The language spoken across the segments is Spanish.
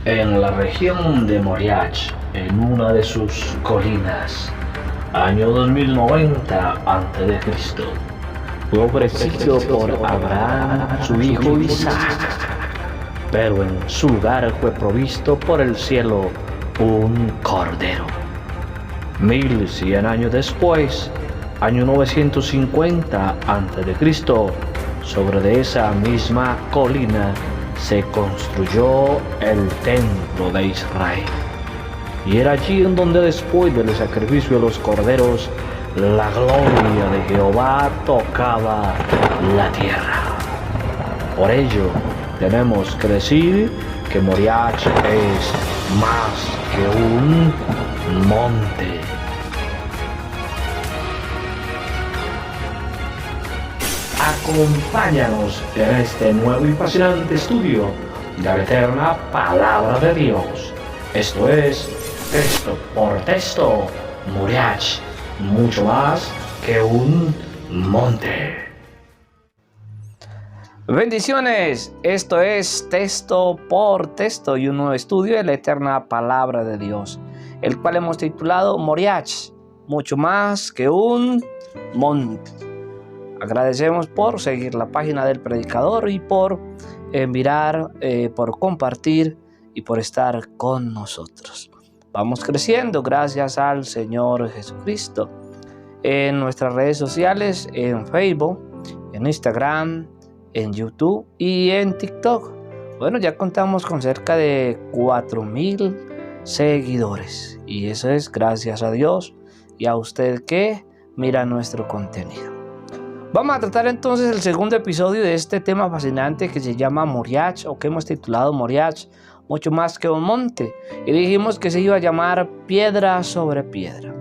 En la región de Moriach, en una de sus colinas, año 2090 a.C., fue ofrecido por Abraham su hijo Isaac, pero en su lugar fue provisto por el cielo un cordero. 1100 años después, año 950 a.C., sobre de esa misma colina se construyó el templo de Israel. Y era allí en donde después del sacrificio de los corderos, la gloria de Jehová tocaba la tierra. Por ello, tenemos que decir que Moriach es más que un monte. Acompáñanos en este nuevo y fascinante estudio de la eterna Palabra de Dios. Esto es Texto por Texto, Moriach, mucho más que un monte. Bendiciones, esto es Texto por Texto y un nuevo estudio de la eterna Palabra de Dios, el cual hemos titulado Moriach, mucho más que un monte. Agradecemos por seguir la página del predicador y por mirar, por compartir y por estar con nosotros. Vamos creciendo gracias al Señor Jesucristo. En nuestras redes sociales, en Facebook, en Instagram, en YouTube y en TikTok. Bueno, ya contamos con cerca de 4,000 seguidores. Y eso es gracias a Dios y a usted que mira nuestro contenido. Vamos a tratar entonces el segundo episodio de este tema fascinante que se llama Moriach, o que hemos titulado Moriach, mucho más que un monte. Y dijimos que se iba a llamar piedra sobre piedra.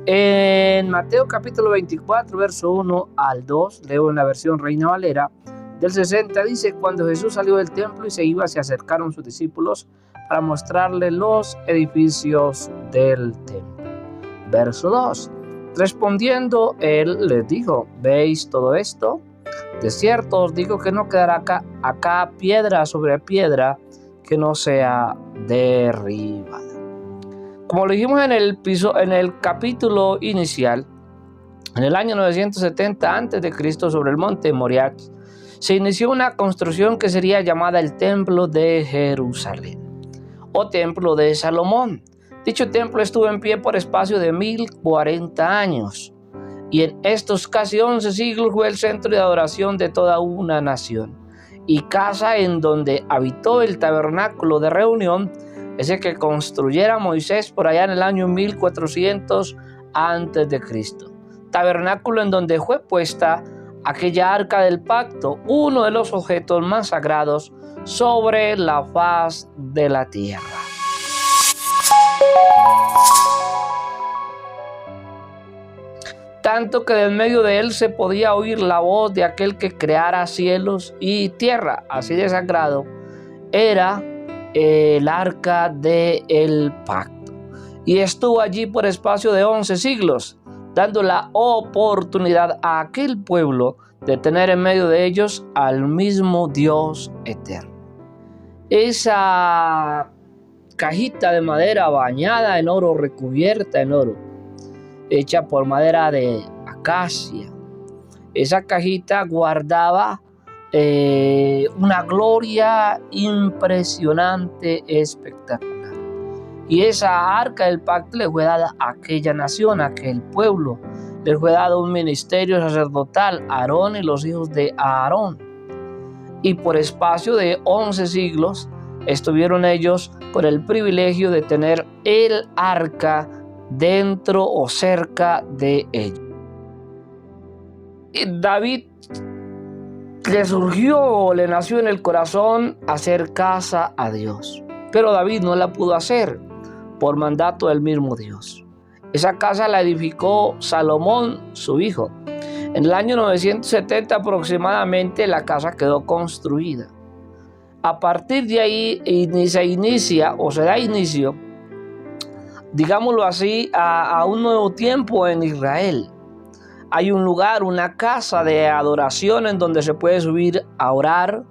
En Mateo capítulo 24, verso 1 al 2, leo en la versión Reina Valera del 60, dice: cuando Jesús salió del templo y se iba, se acercaron sus discípulos para mostrarle los edificios del templo. Verso 2. Respondiendo él les dijo: ¿veis todo esto? De cierto os digo que no quedará acá piedra sobre piedra que no sea derribada. Como lo dijimos en el capítulo inicial, en el año 970 a.C., sobre el monte Moriach, se inició una construcción que sería llamada el Templo de Jerusalén o Templo de Salomón. Dicho templo estuvo en pie por espacio de 1040 años y en estos casi 11 siglos fue el centro de adoración de toda una nación y casa en donde habitó el tabernáculo de reunión, ese que construyera Moisés por allá en el año 1400 a.C. Tabernáculo en donde fue puesta aquella arca del pacto, uno de los objetos más sagrados sobre la faz de la tierra. Tanto que en medio de él se podía oír la voz de aquel que creara cielos y tierra. Así de sagrado era el arca del pacto. Y estuvo allí por espacio de 11 siglos, dando la oportunidad a aquel pueblo de tener en medio de ellos al mismo Dios eterno. Esa cajita de madera bañada en oro, recubierta en oro, hecha por madera de acacia. Esa cajita guardaba una gloria impresionante, espectacular. Y esa arca del pacto le fue dada a aquella nación, a aquel pueblo. Le fue dado un ministerio sacerdotal, Aarón y los hijos de Aarón. Y por espacio de 11 siglos estuvieron ellos con el privilegio de tener el arca dentro o cerca de ellos. David le nació en el corazón hacer casa a Dios, pero David no la pudo hacer por mandato del mismo Dios. Esa casa la edificó Salomón, su hijo. En el año 970 aproximadamente la casa quedó construida. A partir de ahí se da inicio, digámoslo así, a un nuevo tiempo en Israel. Hay un lugar, una casa de adoración en donde se puede subir a orar,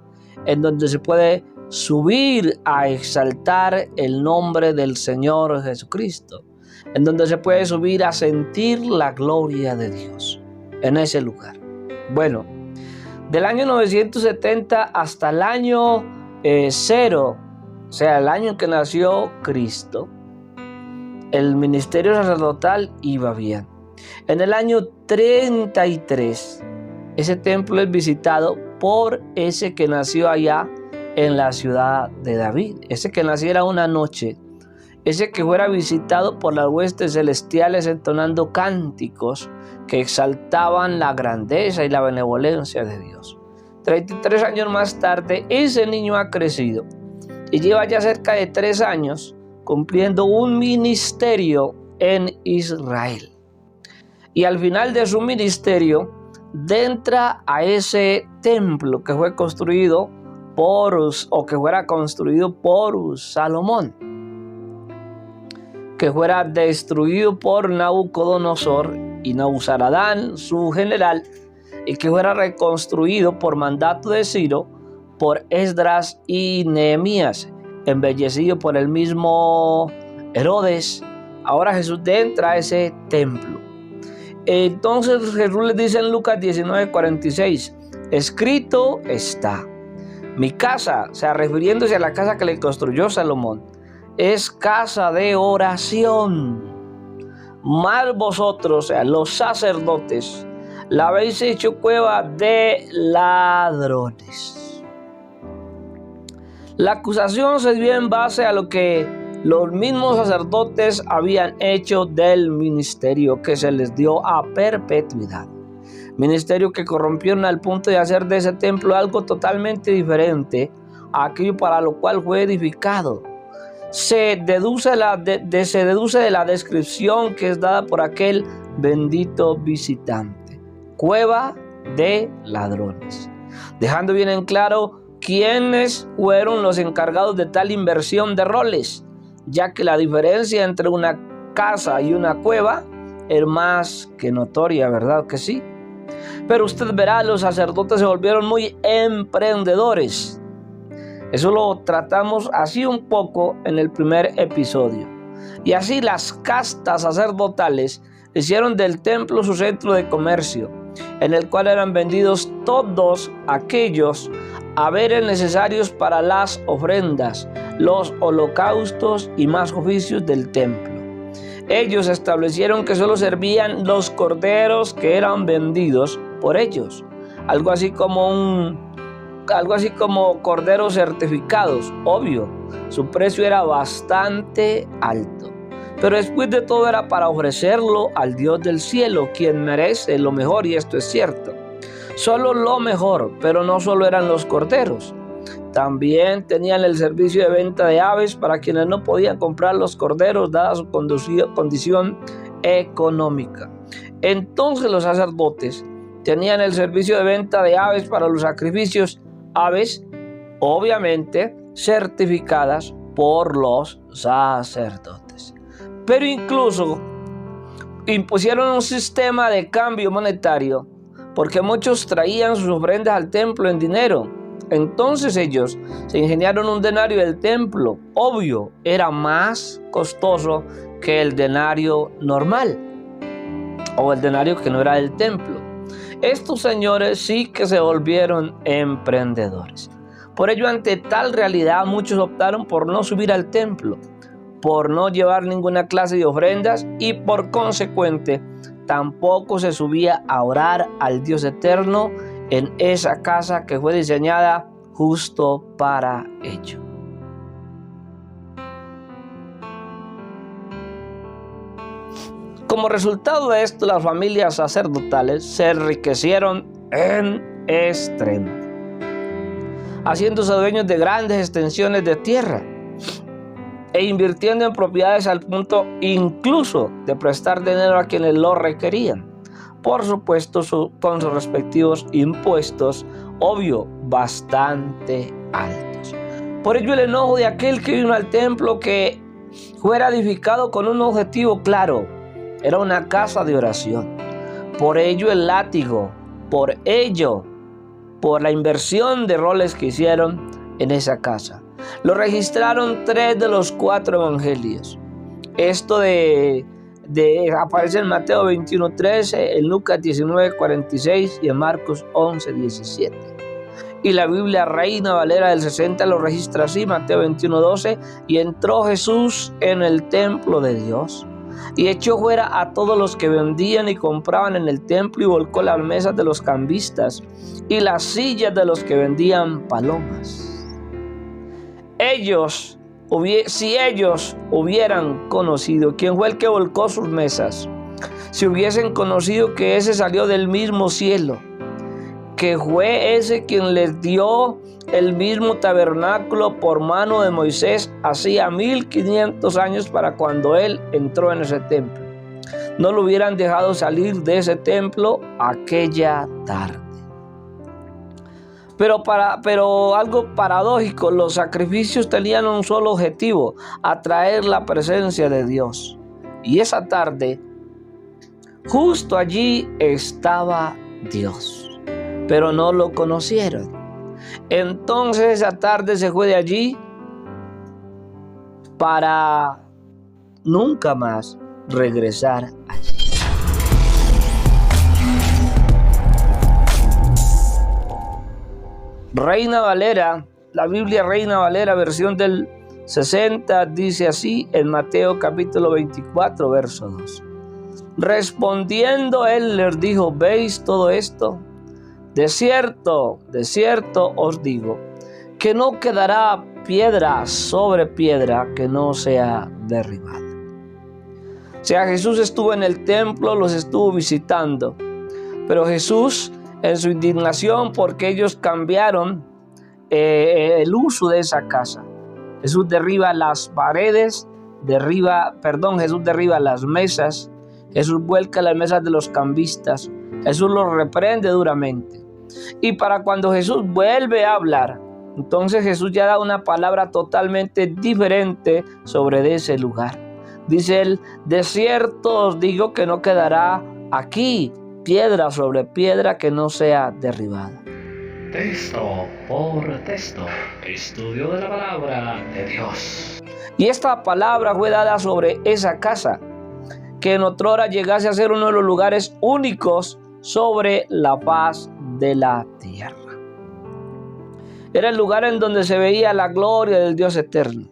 en donde se puede subir a exaltar el nombre del Señor Jesucristo, en donde se puede subir a sentir la gloria de Dios en ese lugar. Bueno, del año 970 hasta el año 0, o sea, el año en que nació Cristo, el ministerio sacerdotal iba bien. En el año 33, ese templo es visitado por ese que nació allá en la ciudad de David, ese que naciera una noche, ese que fuera visitado por las huestes celestiales entonando cánticos que exaltaban la grandeza y la benevolencia de Dios. 33 años más tarde, ese niño ha crecido y lleva ya cerca de 3 años cumpliendo un ministerio en Israel. Y al final de su ministerio, entra a ese templo que fue construido que fuera construido por Salomón, que fuera destruido por Nabucodonosor y Nabuzaradán, su general, y que fuera reconstruido por mandato de Ciro por Esdras y Nehemías, embellecido por el mismo Herodes. Ahora Jesús entra a ese templo. Entonces Jesús les dice en Lucas 19:46, escrito está, mi casa, o sea, refiriéndose a la casa que le construyó Salomón, es casa de oración. Mas vosotros, o sea, los sacerdotes, la habéis hecho cueva de ladrones. La acusación se dio en base a lo que los mismos sacerdotes habían hecho del ministerio que se les dio a perpetuidad. Ministerio que corrompieron al punto de hacer de ese templo algo totalmente diferente a aquello para lo cual fue edificado. Se deduce de la descripción que es dada por aquel bendito visitante: cueva de ladrones, dejando bien en claro quiénes fueron los encargados de tal inversión de roles, ya que la diferencia entre una casa y una cueva es más que notoria, ¿verdad que sí? Pero usted verá, los sacerdotes se volvieron muy emprendedores. Eso lo tratamos así un poco en el primer episodio. Y así las castas sacerdotales hicieron del templo su centro de comercio, en el cual eran vendidos todos aquellos haberes necesarios para las ofrendas, los holocaustos y más oficios del templo. Ellos establecieron que solo servían los corderos que eran vendidos por ellos, algo así como corderos certificados. Obvio, su precio era bastante alto, pero después de todo era para ofrecerlo al Dios del cielo, quien merece lo mejor, y esto es cierto. Solo lo mejor, pero no solo eran los corderos. También tenían el servicio de venta de aves para quienes no podían comprar los corderos dada su condición económica. Entonces los sacerdotes tenían el servicio de venta de aves para los sacrificios, aves obviamente certificadas por los sacerdotes. Pero incluso impusieron un sistema de cambio monetario, porque muchos traían sus ofrendas al templo en dinero. Entonces ellos se ingeniaron un denario del templo. Obvio, era más costoso que el denario normal, o el denario que no era del templo. Estos señores sí que se volvieron emprendedores. Por ello, ante tal realidad, muchos optaron por no subir al templo, por no llevar ninguna clase de ofrendas, y por consecuente tampoco se subía a orar al Dios eterno en esa casa que fue diseñada justo para ello. Como resultado de esto, las familias sacerdotales se enriquecieron en extremo, haciéndose dueños de grandes extensiones de tierra e invirtiendo en propiedades al punto incluso de prestar dinero a quienes lo requerían. Por supuesto, con sus respectivos impuestos, obvio, bastante altos. Por ello, el enojo de aquel que vino al templo que fuera edificado con un objetivo claro: era una casa de oración. Por ello, el látigo, por la inversión de roles que hicieron, en esa casa. Lo registraron 3 de los 4 evangelios. Esto aparece en Mateo 21:13, en Lucas 19:46 y en Marcos 11:17. Y la Biblia Reina Valera del 60 lo registra así, Mateo 21:12, y entró Jesús en el templo de Dios y echó fuera a todos los que vendían y compraban en el templo y volcó las mesas de los cambistas y las sillas de los que vendían palomas. Si ellos hubieran conocido quién fue el que volcó sus mesas, si hubiesen conocido que ese salió del mismo cielo, que fue ese quien les dio el mismo tabernáculo por mano de Moisés hacía 1500 años para cuando él entró en ese templo, no lo hubieran dejado salir de ese templo aquella tarde. Pero algo paradójico, los sacrificios tenían un solo objetivo: atraer la presencia de Dios. Y esa tarde, justo allí estaba Dios, pero no lo conocieron. Entonces esa tarde se fue de allí para nunca más regresar allí. Reina Valera, la Biblia Reina Valera, versión del 60, dice así en Mateo capítulo 24, verso 2. Respondiendo él les dijo: ¿veis todo esto? De cierto os digo, que no quedará piedra sobre piedra que no sea derribada. O sea, Jesús estuvo en el templo, los estuvo visitando, pero Jesús, en su indignación porque ellos cambiaron el uso de esa casa, Jesús derriba las paredes, Jesús derriba las mesas, Jesús vuelca las mesas de los cambistas, Jesús los reprende duramente. Y para cuando Jesús vuelve a hablar, entonces Jesús ya da una palabra totalmente diferente sobre ese lugar. Dice él: de cierto os digo que no quedará aquí piedra sobre piedra que no sea derribada. Texto por texto, estudio de la palabra de Dios. Y esta palabra fue dada sobre esa casa, que en otrora llegase a ser uno de los lugares únicos sobre la faz de la tierra. Era el lugar en donde se veía la gloria del Dios eterno.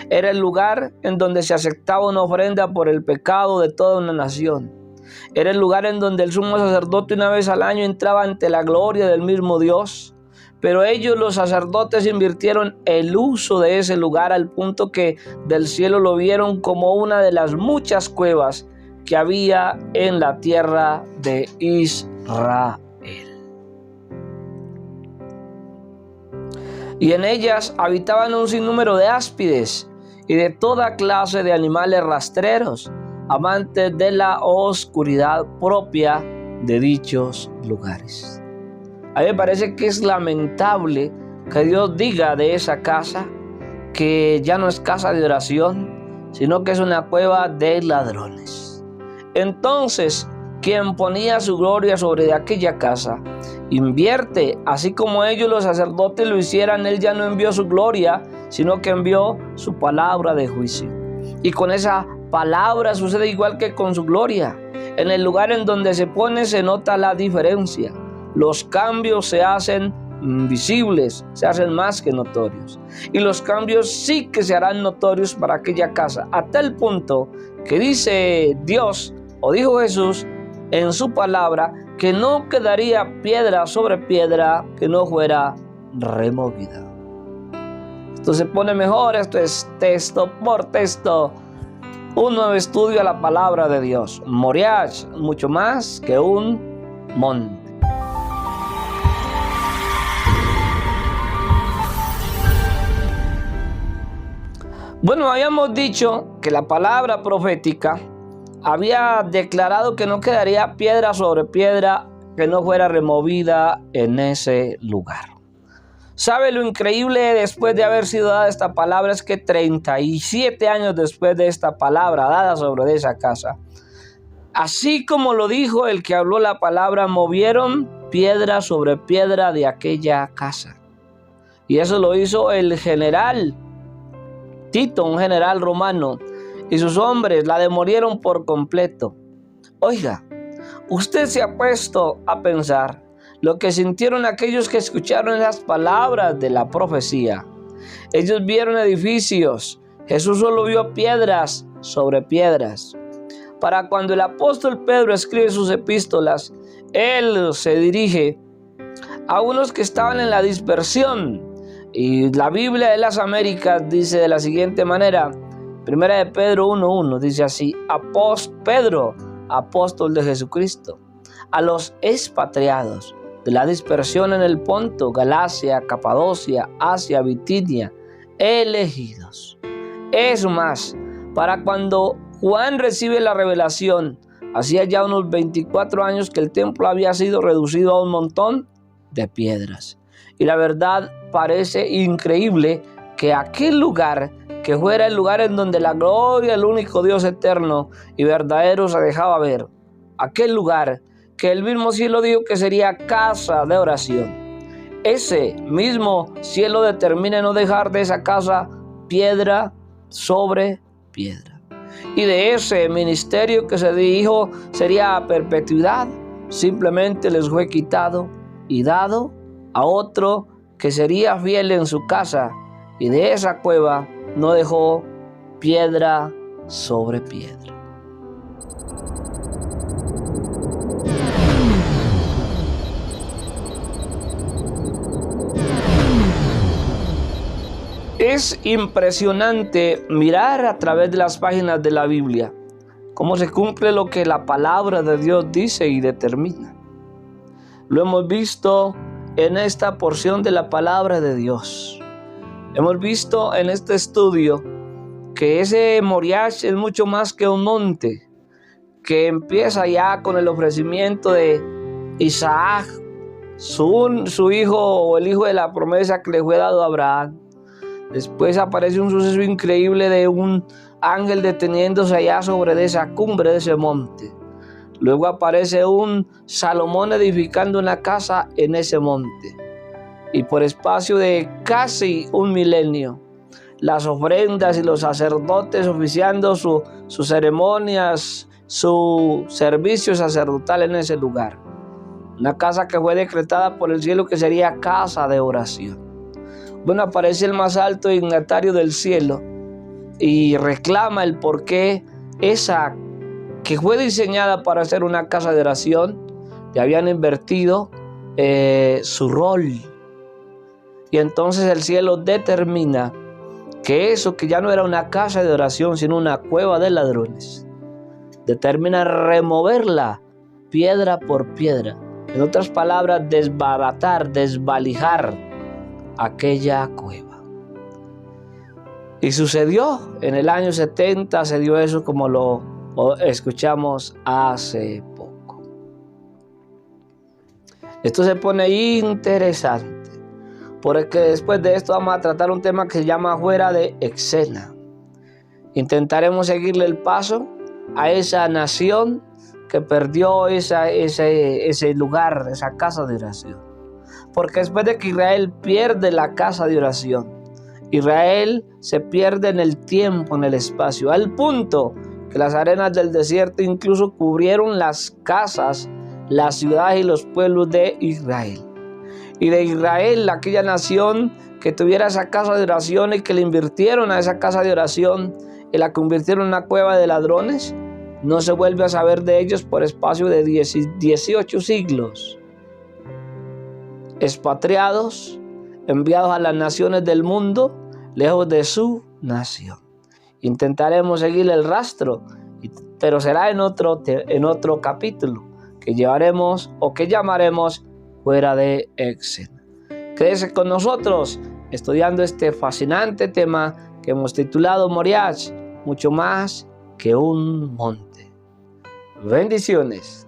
Era el lugar en donde se aceptaba una ofrenda por el pecado de toda una nación. Era el lugar en donde el sumo sacerdote una vez al año entraba ante la gloria del mismo Dios. Pero ellos, los sacerdotes, invirtieron el uso de ese lugar al punto que del cielo lo vieron como una de las muchas cuevas que había en la tierra de Israel. Y en ellas habitaban un sinnúmero de áspides y de toda clase de animales rastreros, amantes de la oscuridad propia de dichos lugares. A mí me parece que es lamentable que Dios diga de esa casa que ya no es casa de oración, sino que es una cueva de ladrones. Entonces, quien ponía su gloria sobre aquella casa, invierte, así como ellos los sacerdotes lo hicieran. Él ya no envió su gloria, sino que envió su palabra de juicio. Y con esa palabra sucede igual que con su gloria. En el lugar en donde se pone se nota la diferencia. Los cambios se hacen visibles, se hacen más que notorios. Y los cambios sí que se harán notorios para aquella casa, a tal punto que dice Dios, o dijo Jesús en su palabra, que no quedaría piedra sobre piedra que no fuera removida. Esto se pone mejor, esto es texto por texto, un nuevo estudio a la palabra de Dios. Moriah, mucho más que un monte. Bueno, habíamos dicho que la palabra profética había declarado que no quedaría piedra sobre piedra que no fuera removida en ese lugar. ¿Sabe lo increíble después de haber sido dada esta palabra? Es que 37 años después de esta palabra dada sobre esa casa, así como lo dijo el que habló la palabra, movieron piedra sobre piedra de aquella casa. Y eso lo hizo el general Tito, un general romano, y sus hombres la demolieron por completo. Oiga, usted se ha puesto a pensar lo que sintieron aquellos que escucharon las palabras de la profecía. Ellos vieron edificios, Jesús solo vio piedras sobre piedras. Para cuando el apóstol Pedro escribe sus epístolas, él se dirige a unos que estaban en la dispersión. Y la Biblia de las Américas dice de la siguiente manera, 1 de Pedro 1:1, dice así: Pedro, apóstol de Jesucristo, a los expatriados de la dispersión en el Ponto, Galacia, Capadocia, Asia, Bitinia, elegidos. Es más, para cuando Juan recibe la revelación, hacía ya unos 24 años que el templo había sido reducido a un montón de piedras. Y la verdad parece increíble que aquel lugar, que fuera el lugar en donde la gloria del único Dios eterno y verdadero se dejaba ver, aquel lugar que el mismo cielo dijo que sería casa de oración, ese mismo cielo determina no dejar de esa casa piedra sobre piedra. Y de ese ministerio que se dijo sería a perpetuidad, simplemente les fue quitado y dado a otro que sería fiel en su casa, y de esa cueva no dejó piedra sobre piedra. Es impresionante mirar a través de las páginas de la Biblia cómo se cumple lo que la palabra de Dios dice y determina. Lo hemos visto en esta porción de la palabra de Dios. Hemos visto en este estudio que ese Moriah es mucho más que un monte, que empieza ya con el ofrecimiento de Isaac, su hijo, o el hijo de la promesa que le fue dado a Abraham. Después aparece un suceso increíble de un ángel deteniéndose allá sobre esa cumbre de ese monte. Luego aparece un Salomón edificando una casa en ese monte. Y por espacio de casi un milenio, las ofrendas y los sacerdotes oficiando sus ceremonias, su servicio sacerdotal en ese lugar. Una casa que fue decretada por el cielo que sería casa de oración. Bueno, aparece el más alto dignatario del cielo y reclama el por qué esa que fue diseñada para ser una casa de oración, le habían invertido su rol. Y entonces el cielo determina que eso que ya no era una casa de oración, sino una cueva de ladrones, determina removerla piedra por piedra. En otras palabras, desbaratar, desvalijar aquella cueva. Y sucedió en el año 70, se dio eso como lo escuchamos hace poco. Esto se pone interesante, porque después de esto vamos a tratar un tema que se llama fuera de escena. Intentaremos seguirle el paso a esa nación que perdió ese lugar, esa casa de oración. Porque después de que Israel pierde la casa de oración, Israel se pierde en el tiempo, en el espacio, al punto que las arenas del desierto incluso cubrieron las casas, las ciudades y los pueblos de Israel. Y de Israel, aquella nación que tuviera esa casa de oración y que le invirtieron a esa casa de oración y la convirtieron en una cueva de ladrones, no se vuelve a saber de ellos por espacio de 18 siglos. Expatriados, enviados a las naciones del mundo, lejos de su nación. Intentaremos seguir el rastro, pero será en otro capítulo que llevaremos o que llamaremos fuera de escena. Quédese con nosotros estudiando este fascinante tema que hemos titulado Moriah, mucho más que un monte. Bendiciones.